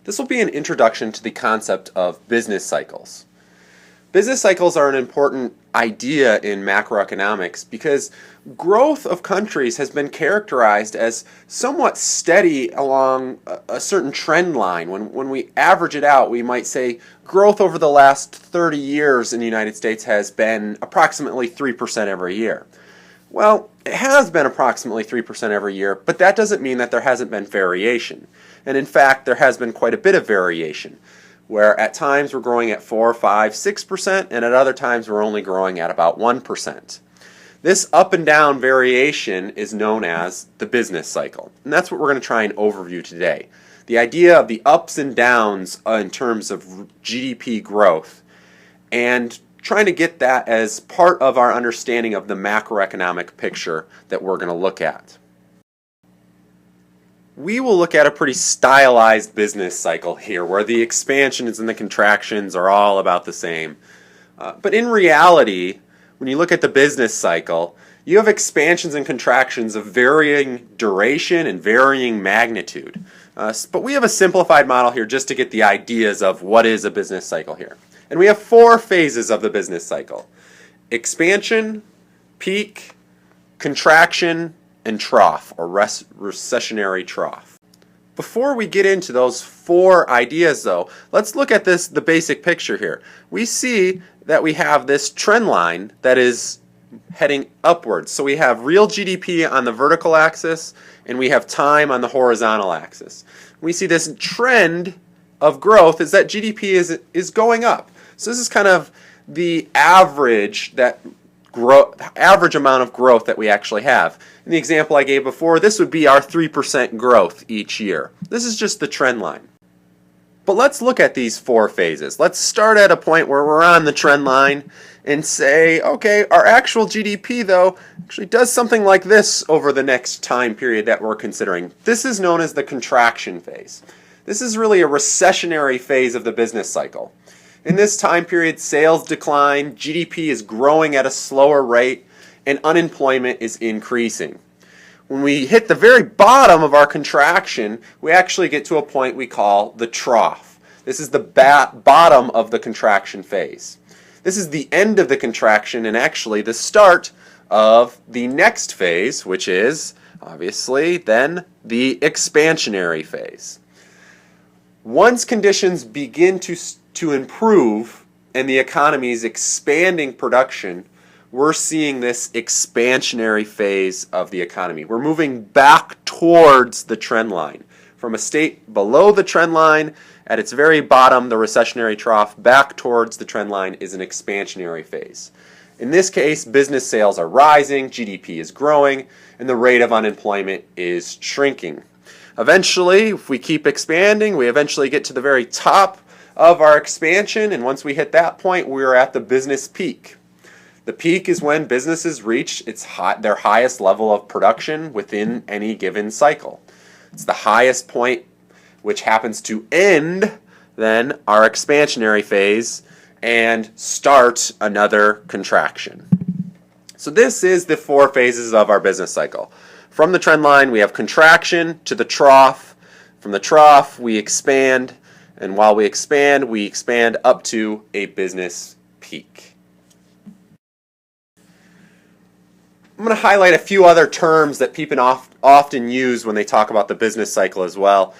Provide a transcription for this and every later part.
This will be an introduction to the concept of business cycles. Business cycles are an important idea in macroeconomics because growth of countries has been characterized as somewhat steady along a certain trend line. When we average it out, we might say growth over the last 30 years in the United States has been approximately 3% every year. Well, it has been approximately 3% every year, but that doesn't mean that there hasn't been variation. And in fact, there has been quite a bit of variation, where at times we're growing at 4, 5, 6%, and at other times we're only growing at about 1%. This up and down variation is known as the business cycle, and that's what we're going to try and overview today. The idea of the ups and downs in terms of GDP growth, and trying to get that as part of our understanding of the macroeconomic picture that we're going to look at. We will look at a pretty stylized business cycle here, where the expansions and the contractions are all about the same. But in reality, when you look at the business cycle, you have expansions and contractions of varying duration and varying magnitude. But we have a simplified model here just to get the ideas of what is a business cycle here. And we have 4 phases of the business cycle: expansion, peak, contraction, and trough, or recessionary trough. Before we get into those 4 ideas though, let's look at the basic picture here. We see that we have this trend line that is heading upwards. So we have real GDP on the vertical axis, and we have time on the horizontal axis. We see this trend of growth is that GDP is going up. So this is kind of the average average amount of growth that we actually have. In the example I gave before, this would be our 3% growth each year. This is just the trend line. But let's look at these 4 phases. Let's start at a point where we're on the trend line and say, okay, our actual GDP though actually does something like this over the next time period that we're considering. This is known as the contraction phase. This is really a recessionary phase of the business cycle. In this time period, sales decline, GDP is growing at a slower rate, and unemployment is increasing. When we hit the very bottom of our contraction, we actually get to a point we call the trough. This is the bottom of the contraction phase. This is the end of the contraction and actually the start of the next phase, which is obviously then the expansionary phase. Once conditions begin to improve and the economy is expanding production, we're seeing this expansionary phase of the economy. We're moving back towards the trend line. From a state below the trend line, at its very bottom, the recessionary trough, back towards the trend line is an expansionary phase. In this case, business sales are rising, GDP is growing, and the rate of unemployment is shrinking. Eventually, if we keep expanding, we eventually get to the very top of our expansion, and once we hit that point, we're at the business peak. The peak is when businesses reach their highest level of production within any given cycle. It's the highest point, which happens to end then our expansionary phase and start another contraction. So this is the 4 phases of our business cycle. From the trend line, we have contraction to the trough. From the trough, we expand, and while we expand up to a business peak. I'm going to highlight a few other terms that people often use when they talk about the business cycle as well.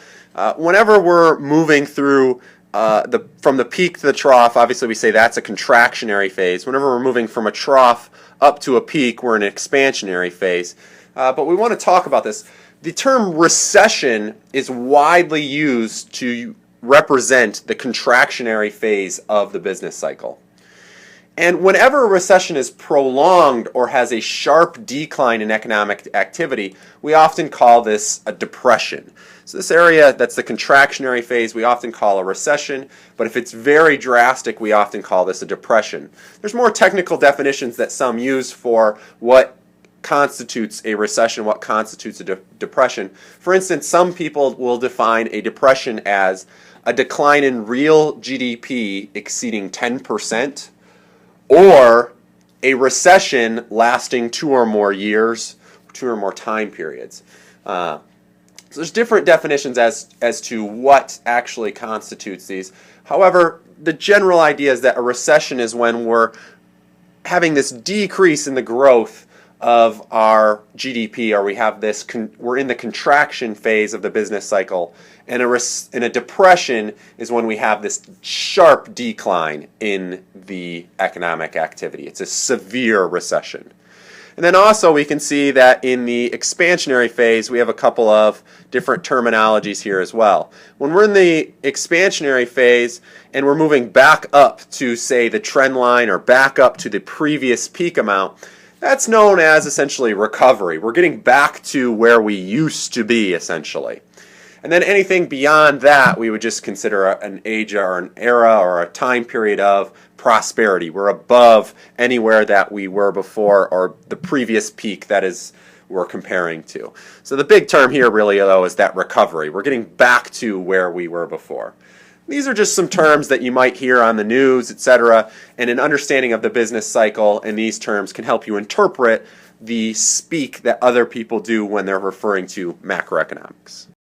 Whenever we're moving through from the peak to the trough, obviously we say that's a contractionary phase. Whenever we're moving from a trough up to a peak, we're in an expansionary phase. But we want to talk about this. The term recession is widely used to represent the contractionary phase of the business cycle. And whenever a recession is prolonged or has a sharp decline in economic activity, we often call this a depression. So this area that's the contractionary phase we often call a recession, but if it's very drastic, we often call this a depression. There's more technical definitions that some use for what constitutes a recession, what constitutes a depression. For instance, some people will define a depression as a decline in real GDP exceeding 10%, or a recession lasting 2 or more years, 2 or more time periods. So there's different definitions as to what actually constitutes these. However, the general idea is that a recession is when we're having this decrease in the growth of our GDP, or we have this we're in the contraction phase of the business cycle, and a depression is when we have this sharp decline in the economic activity. It's a severe recession. And then also we can see that in the expansionary phase, we have a couple of different terminologies here as well. When we're in the expansionary phase and we're moving back up to, say, the trend line or back up to the previous peak amount, that's known as essentially recovery. We're getting back to where we used to be, essentially. And then anything beyond that, we would just consider an age or an era or a time period of prosperity. We're above anywhere that we were before, or the previous peak that is we're comparing to. So the big term here really, though, is that recovery. We're getting back to where we were before. These are just some terms that you might hear on the news, etc., and an understanding of the business cycle and these terms can help you interpret the speak that other people do when they're referring to macroeconomics.